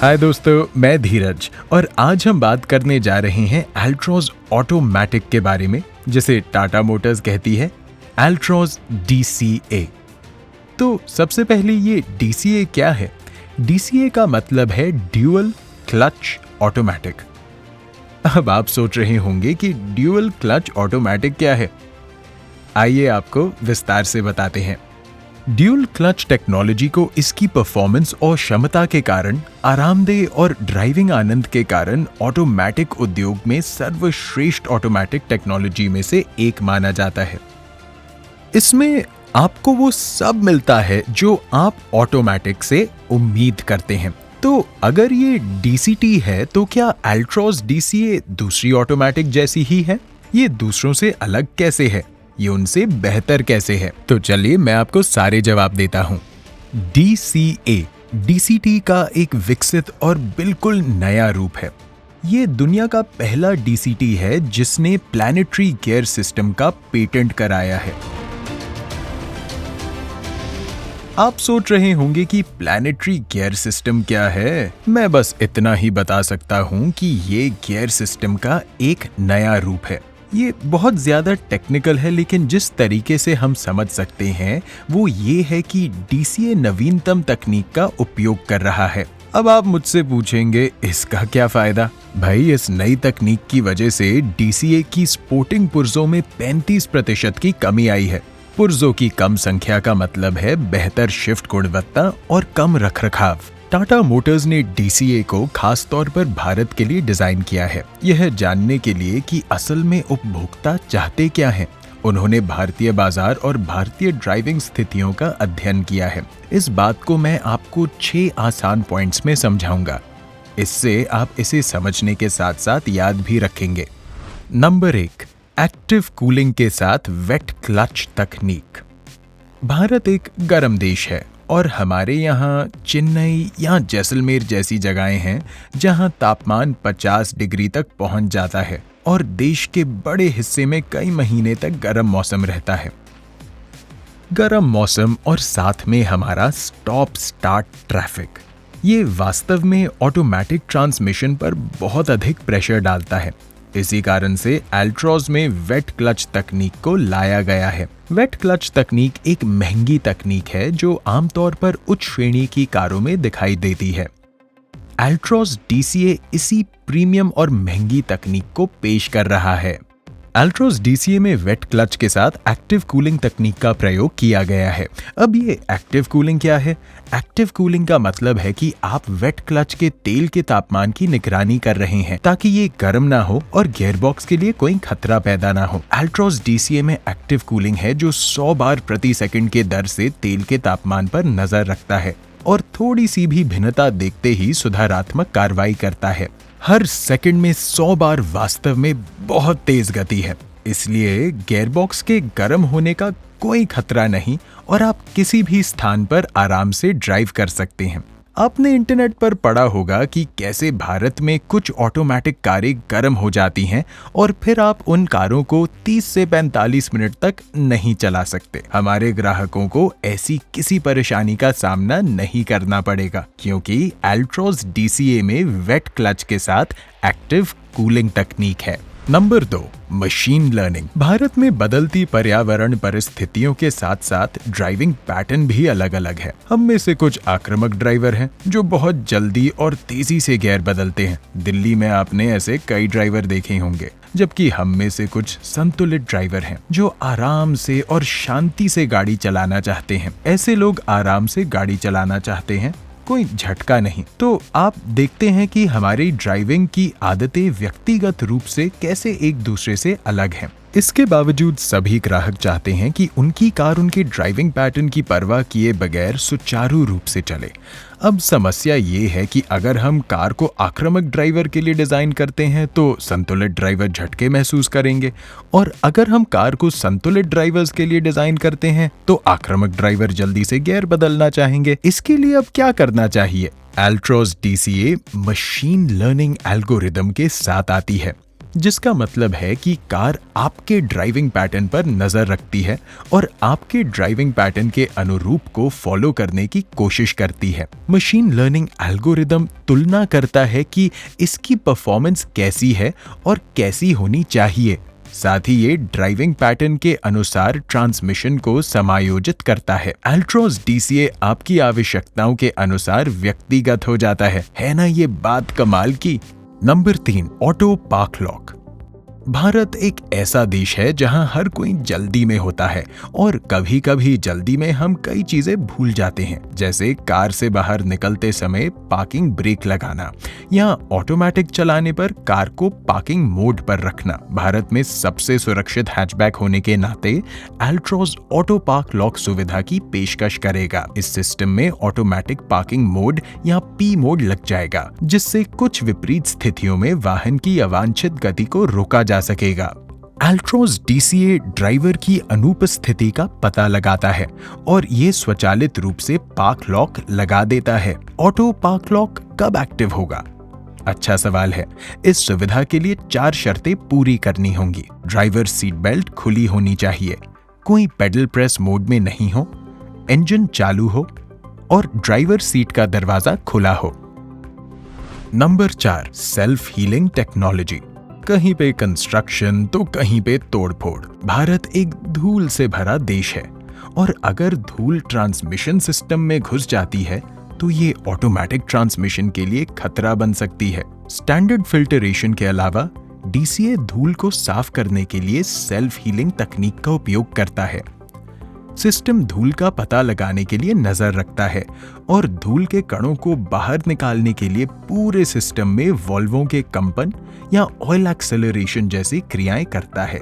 हाय दोस्तों, मैं धीरज और आज हम बात करने जा रहे हैं अल्ट्रॉज ऑटोमैटिक के बारे में, जिसे टाटा मोटर्स कहती है अल्ट्रॉज DCA। तो सबसे पहले ये DCA क्या है? DCA का मतलब है ड्यूअल क्लच ऑटोमैटिक। अब आप सोच रहे होंगे कि ड्यूअल क्लच ऑटोमैटिक क्या है। आइए आपको विस्तार से बताते हैं। ड्यूल क्लच टेक्नोलॉजी को इसकी परफॉर्मेंस और क्षमता के कारण, आरामदेह और ड्राइविंग आनंद के कारण ऑटोमैटिक उद्योग में सर्वश्रेष्ठ ऑटोमैटिक टेक्नोलॉजी में से एक माना जाता है। इसमें आपको वो सब मिलता है जो आप ऑटोमैटिक से उम्मीद करते हैं। तो अगर ये DCT है तो क्या अल्ट्रॉज DCA दूसरी ऑटोमैटिक जैसी ही है? ये दूसरों से अलग कैसे है? ये उनसे बेहतर कैसे है? तो चलिए मैं आपको सारे जवाब देता हूं। DCA DCT का एक विकसित और बिल्कुल नया रूप है। ये दुनिया का पहला DCT है जिसने प्लैनेटरी गियर सिस्टम का पेटेंट कराया है। आप सोच रहे होंगे कि प्लैनेटरी गियर सिस्टम क्या है? मैं बस इतना ही बता सकता हूं कि ये गियर सिस्टम का एक नया रूप है। ये बहुत ज्यादा टेक्निकल है, लेकिन जिस तरीके से हम समझ सकते हैं वो ये है कि DCA नवीनतम तकनीक का उपयोग कर रहा है। अब आप मुझसे पूछेंगे इसका क्या फायदा? भाई, इस नई तकनीक की वजह से DCA की स्पोर्टिंग पुर्जों में 35% की कमी आई है। पुर्जों की कम संख्या का मतलब है बेहतर शिफ्ट गुणवत्ता और कम रखरखाव। टाटा मोटर्स ने DCA को खास तौर पर भारत के लिए डिजाइन किया है, यह जानने के लिए कि असल में उपभोक्ता चाहते क्या हैं। उन्होंने भारतीय बाजार और भारतीय ड्राइविंग स्थितियों का अध्ययन किया है। इस बात को मैं आपको 6 आसान पॉइंट्स में समझाऊंगा। इससे आप इसे समझने के साथ साथ याद भी रखेंगे। नंबर 1, एक्टिव कूलिंग के साथ वेट क्लच तकनीक। भारत एक गर्म देश है और हमारे यहाँ चेन्नई या जैसलमेर जैसी जगहें हैं जहाँ तापमान 50 डिग्री तक पहुँच जाता है और देश के बड़े हिस्से में कई महीने तक गर्म मौसम रहता है। गर्म मौसम और साथ में हमारा स्टॉप स्टार्ट ट्रैफिक, ये वास्तव में ऑटोमैटिक ट्रांसमिशन पर बहुत अधिक प्रेशर डालता है। इसी कारण से अल्ट्रॉज में वेट क्लच तकनीक को लाया गया है। वेट क्लच तकनीक एक महंगी तकनीक है जो आमतौर पर उच्च श्रेणी की कारों में दिखाई देती है। अल्ट्रॉज DCA इसी प्रीमियम और महंगी तकनीक को पेश कर रहा है। अल्ट्रॉज DCA में वेट क्लच के साथ एक्टिव कूलिंग तकनीक का प्रयोग किया गया है। अब ये एक्टिव कूलिंग क्या है? एक्टिव कूलिंग का मतलब है कि आप वेट क्लच के तेल के तापमान की निगरानी कर रहे हैं ताकि ये गर्म ना हो और गियरबॉक्स के लिए कोई खतरा पैदा ना हो। अल्ट्रॉज DCA में एक्टिव कूलिंग है जो 100 बार प्रति सेकंड के दर से तेल के तापमान पर नजर रखता है और थोड़ी सी भी भिन्नता देखते ही सुधारात्मक कार्रवाई करता है। हर सेकंड में 100 बार वास्तव में बहुत तेज गति है, इसलिए गियरबॉक्स के गर्म होने का कोई खतरा नहीं और आप किसी भी स्थान पर आराम से ड्राइव कर सकते हैं। आपने इंटरनेट पर पढ़ा होगा कि कैसे भारत में कुछ ऑटोमैटिक कारें गर्म हो जाती हैं और फिर आप उन कारों को 30 से 45 मिनट तक नहीं चला सकते। हमारे ग्राहकों को ऐसी किसी परेशानी का सामना नहीं करना पड़ेगा क्योंकि अल्ट्रॉज DCA में वेट क्लच के साथ एक्टिव कूलिंग तकनीक है। Number 2, machine learning. भारत में बदलती पर्यावरण परिस्थितियों के साथ साथ ड्राइविंग पैटर्न भी अलग अलग है। हम में से कुछ आक्रामक ड्राइवर हैं जो बहुत जल्दी और तेजी से गियर बदलते हैं। दिल्ली में आपने ऐसे कई ड्राइवर देखे होंगे, जबकि हम में से कुछ संतुलित ड्राइवर हैं जो आराम से और शांति से गाड़ी चलाना चाहते हैं। ऐसे लोग आराम से गाड़ी चलाना चाहते हैं, कोई झटका नहीं। तो आप देखते हैं कि हमारी ड्राइविंग की आदतें व्यक्तिगत रूप से कैसे एक दूसरे से अलग हैं। इसके बावजूद सभी ग्राहक चाहते हैं कि उनकी कार उनके ड्राइविंग पैटर्न की परवाह किए बगैर सुचारू रूप से चले। अब समस्या ये है कि अगर हम कार को आक्रामक ड्राइवर के लिए डिजाइन करते हैं तो संतुलित ड्राइवर झटके महसूस करेंगे, और अगर हम कार को संतुलित ड्राइवर्स के लिए डिजाइन करते हैं तो आक्रामक ड्राइवर जल्दी से गियर बदलना चाहेंगे। इसके लिए अब क्या करना चाहिए? Altroz DCA machine learning algorithm के साथ आती है। जिसका मतलब है कि कार आपके ड्राइविंग पैटर्न पर नजर रखती है और आपके ड्राइविंग पैटर्न के अनुरूप को फॉलो करने की कोशिश करती है। मशीन लर्निंग एल्गोरिदम तुलना करता है कि इसकी परफॉर्मेंस कैसी है और कैसी होनी चाहिए। साथ ही ये ड्राइविंग पैटर्न के अनुसार ट्रांसमिशन को समायोजित करता है। अल्ट्रोज डीसीए आपकी आवश्यकताओं के अनुसार व्यक्तिगत हो जाता है ना ये बात कमाल की। Number 3, auto park lock. Bharat एक ऐसा देश है जहां हर कोई जल्दी में होता है और कभी कभी जल्दी में हम कई चीजें भूल जाते हैं, जैसे कार से बाहर निकलते समय पार्किंग ब्रेक लगाना या ऑटोमेटिक चलाने पर कार को पार्किंग मोड पर रखना। भारत में सबसे सुरक्षित हैचबैक होने के नाते अल्ट्रोज ऑटो पार्क लॉक सुविधा की पेशकश करेगा। इस सिस्टम में ऑटोमेटिक पार्किंग मोड या पी मोड लग जाएगा, जिससे कुछ विपरीत स्थितियों में वाहन की अवांछित गति को रोका जा सकेगा। अल्ट्रोज डीसीए ड्राइवर की अनुपस्थिति का पता लगाता है और ये स्वचालित रूप से पार्क लॉक लगा देता है। ऑटो पार्क लॉक कब एक्टिव होगा? अच्छा सवाल है। इस सुविधा के लिए 4 शर्तें पूरी करनी होंगी। ड्राइवर सीट बेल्ट खुली होनी चाहिए, कोई पेडल प्रेस मोड में नहीं हो, इंजन चालू हो और ड्राइवर सीट का दरवाजा खुला हो। Number 4, self healing technology. कहीं पे कंस्ट्रक्शन तो कहीं पे तोड़फोड़। भारत एक धूल से भरा देश है और अगर धूल ट्रांसमिशन सिस्टम में घुस जाती है तो ये ऑटोमेटिक ट्रांसमिशन के लिए खतरा बन सकती है। स्टैंडर्ड फिल्टरेशन के अलावा डीसीए धूल को साफ करने के लिए सेल्फ हीलिंग तकनीक का उपयोग करता है। सिस्टम धूल का पता लगाने के लिए नजर रखता है और धूल के कणों को बाहर निकालने के लिए पूरे सिस्टम में वाल्वों के कंपन या ऑयल एक्सेलरेशन जैसी क्रियाएं करता है।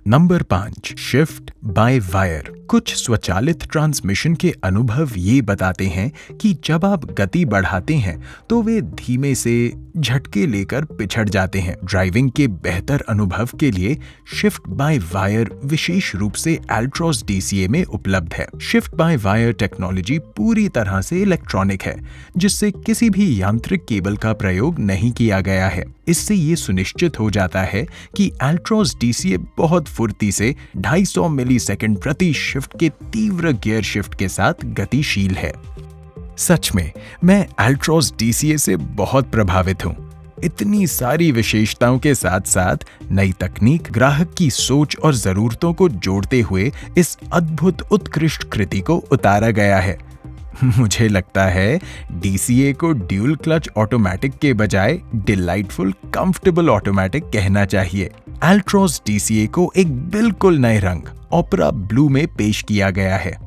Number 5, shift by wire. कुछ स्वचालित ट्रांसमिशन के अनुभव ये बताते हैं कि जब आप गति बढ़ाते हैं तो वे धीमे से झटके लेकर पिछड़ जाते हैं। ड्राइविंग के बेहतर अनुभव के लिए शिफ्ट बाय वायर विशेष रूप से अल्ट्रोज डीसीए में उपलब्ध है। शिफ्ट बाय वायर टेक्नोलॉजी पूरी तरह से इलेक्ट्रॉनिक है, जिससे किसी भी यांत्रिक केबल का प्रयोग नहीं किया गया है। इससे ये सुनिश्चित हो जाता है कि अल्ट्रोज डीसीए बहुत फुर्ती से 250 मिलीसेकंड प्रति शिफ्ट के तीव्र गियर शिफ्ट के साथ गतिशील है। सच में मैं अल्ट्रोज डीसीए से बहुत प्रभावित हूं। इतनी सारी विशेषताओं के साथ साथ नई तकनीक, ग्राहक की सोच और जरूरतों को जोड़ते हुए इस अद्भुत उत्कृष्ट कृति को उतारा गया है। मुझे लगता है डीसीए को ड्यूल क्लच ऑटोमेटिक के बजाय डिलाइटफुल कंफर्टेबल ऑटोमेटिक कहना चाहिए। अल्ट्रोज डीसीए को एक बिल्कुल नए रंग ओपेरा ब्लू में पेश किया गया है।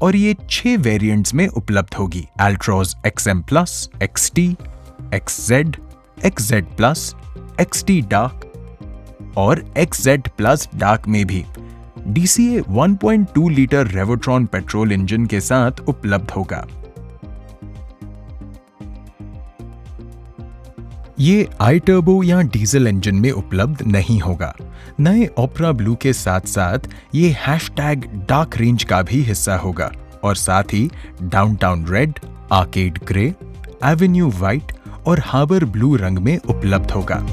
और ये 6 वेरिएंट्स में उपलब्ध होगी। Altroz XM plus, XT, XZ, XZ plus, XT dark और XZ प्लस डार्क में भी। DCA 1.2 litre Revotron petrol engine के साथ उपलब्ध होगा। ये आई टर्बो या डीजल इंजन में उपलब्ध नहीं होगा। नए ओपेरा ब्लू के साथ साथ ये #डार्क रेंज का भी हिस्सा होगा और साथ ही downtown red, arcade grey, avenue white और हार्बर ब्लू रंग में उपलब्ध होगा।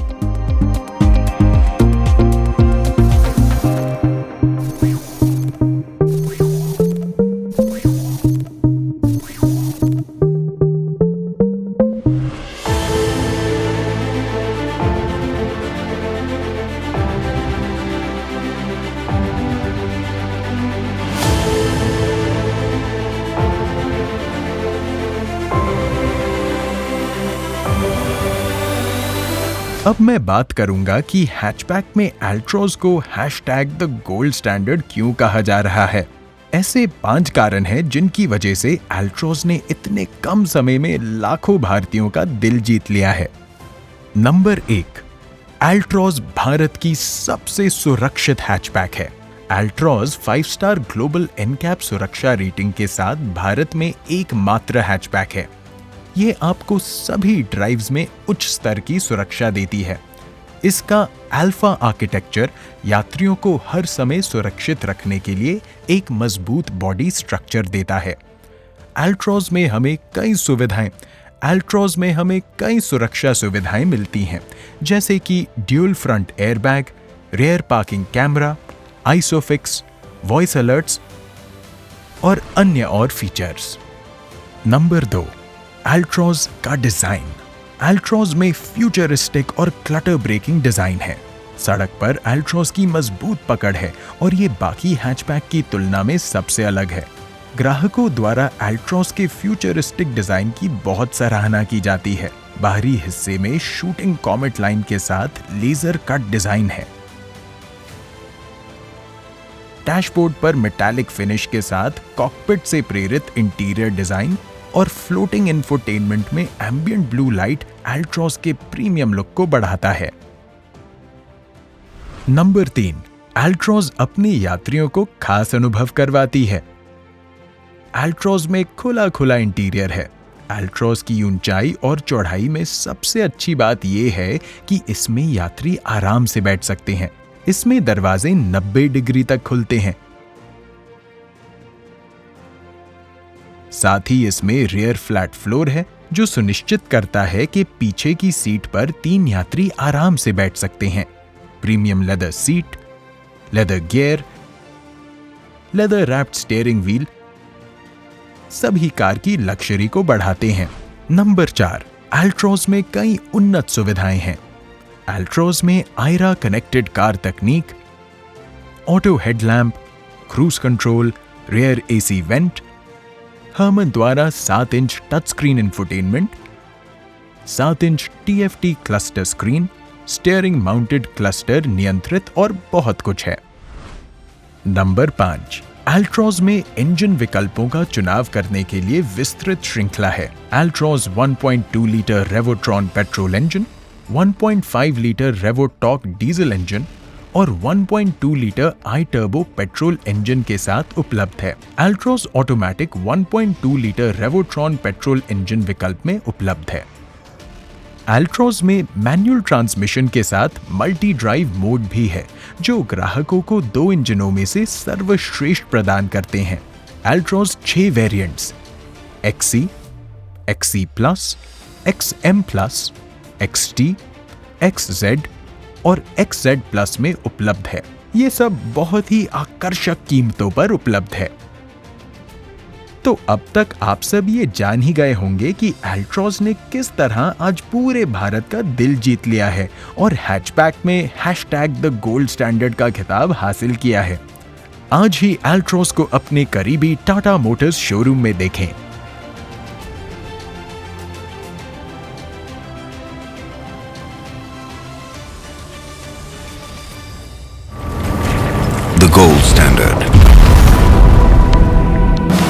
अब मैं बात करूंगा कि हैचबैक में अल्ट्रोज को #द गोल्ड स्टैंडर्ड क्यों कहा जा रहा है। ऐसे 5 कारण हैं जिनकी वजह से अल्ट्रोज ने इतने कम समय में लाखों भारतीयों का दिल जीत लिया है। नंबर 1, अल्ट्रोज भारत की सबसे सुरक्षित हैचबैक है। अल्ट्रोज 5 स्टार ग्लोबल एनकैप सुरक्षा रेटिंग के साथ भारत में एकमात्र हैचबैक है। ये आपको सभी ड्राइव्स में उच्च स्तर की सुरक्षा देती है। इसका अल्फा आर्किटेक्चर यात्रियों को हर समय सुरक्षित रखने के लिए एक मजबूत बॉडी स्ट्रक्चर देता है। अल्ट्रॉज में हमें कई सुरक्षा सुविधाएं मिलती हैं, जैसे कि dual front airbag, rear parking camera, isofix, voice alerts और अन्य और फीचर्स। नंबर 2, अल्ट्रॉज का डिजाइन। अल्ट्रॉज में फ्यूचरिस्टिक और क्लटर ब्रेकिंग डिजाइन है। सड़क पर अल्ट्रॉज की मजबूत पकड़ है और ये बाकी हैचबैक की तुलना में सबसे अलग है। ग्राहकों द्वारा अल्ट्रॉज के फ्यूचरिस्टिक डिजाइन की बहुत सराहना की जाती है। बाहरी हिस्से में शूटिंग कॉमेट लाइन के साथ लेजर कट डिजाइन है। डैशबोर्ड पर मेटालिक फिनिश के साथ कॉकपिट से प्रेरित इंटीरियर डिजाइन और फ्लोटिंग इंफोटेनमेंट में एम्बिएंट ब्लू लाइट अल्ट्रॉज के प्रीमियम लुक को बढ़ाता है। नंबर 3, अल्ट्रॉज अपने यात्रियों को खास अनुभव करवाती है। अल्ट्रॉज में खुला इंटीरियर है। अल्ट्रॉज की ऊंचाई और चौड़ाई में सबसे अच्छी बात यह है कि इसमें यात्री आराम से बैठ सकते हैं। इसमें दरवाजे 90 डिग्री तक खुलते हैं। साथ ही इसमें रियर फ्लैट फ्लोर है, जो सुनिश्चित करता है कि पीछे की सीट पर 3 यात्री आराम से बैठ सकते हैं। Premium leather seat, leather gear, leather wrapped steering wheel सभी कार की लग्जरी को बढ़ाते हैं। नंबर 4, अल्ट्रॉज में कई उन्नत सुविधाएं हैं। अल्ट्रॉज में आयरा कनेक्टेड कार तकनीक, auto headlamp, cruise control, rear AC vent, Harman द्वारा 7 inch touch screen infotainment, 7 inch TFT cluster screen, steering mounted cluster नियंत्रित और बहुत कुछ है। नंबर 5, अल्ट्रॉज में इंजन विकल्पों का चुनाव करने के लिए विस्तृत श्रृंखला है। Altroz 1.2 litre Revotron petrol engine, 1.5 litre Revotorq diesel engine और 1.2 litre i turbo petrol engine के साथ उपलब्ध है। Altroz automatic 1.2 litre Revotron petrol engine विकल्प में उपलब्ध है। अल्ट्रॉज में मैनुअल ट्रांसमिशन के साथ मल्टी ड्राइव मोड भी है, जो ग्राहकों को 2 इंजनों में से सर्वश्रेष्ठ प्रदान करते हैं। Altroz 6 variants XC, XC plus, XM plus, XT, XZ और XZ प्लस में उपलब्ध है। ये सब बहुत ही आकर्षक कीमतों पर उपलब्ध है। तो अब तक आप सब ये जान ही गए होंगे कि अल्ट्रॉज ने किस तरह आज पूरे भारत का दिल जीत लिया है और हैचबैक में #द गोल्ड स्टैंडर्ड का खिताब हासिल किया है। आज ही अल्ट्रॉज को अपने करीबी टाटा मोटर्स शोरूम में देखें। The gold standard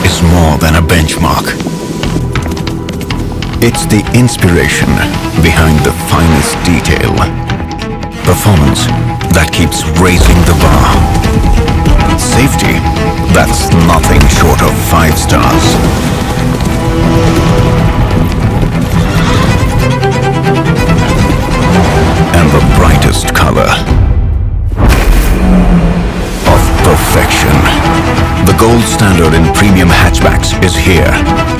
is more than a benchmark. It's the inspiration behind the finest detail. Performance that keeps raising the bar. Safety that's nothing short of 5 stars. And the brightest color of perfection. The gold standard in premium hatchbacks is here,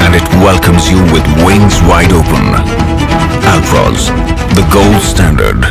and it welcomes you with wings wide open. Altroz, the gold standard.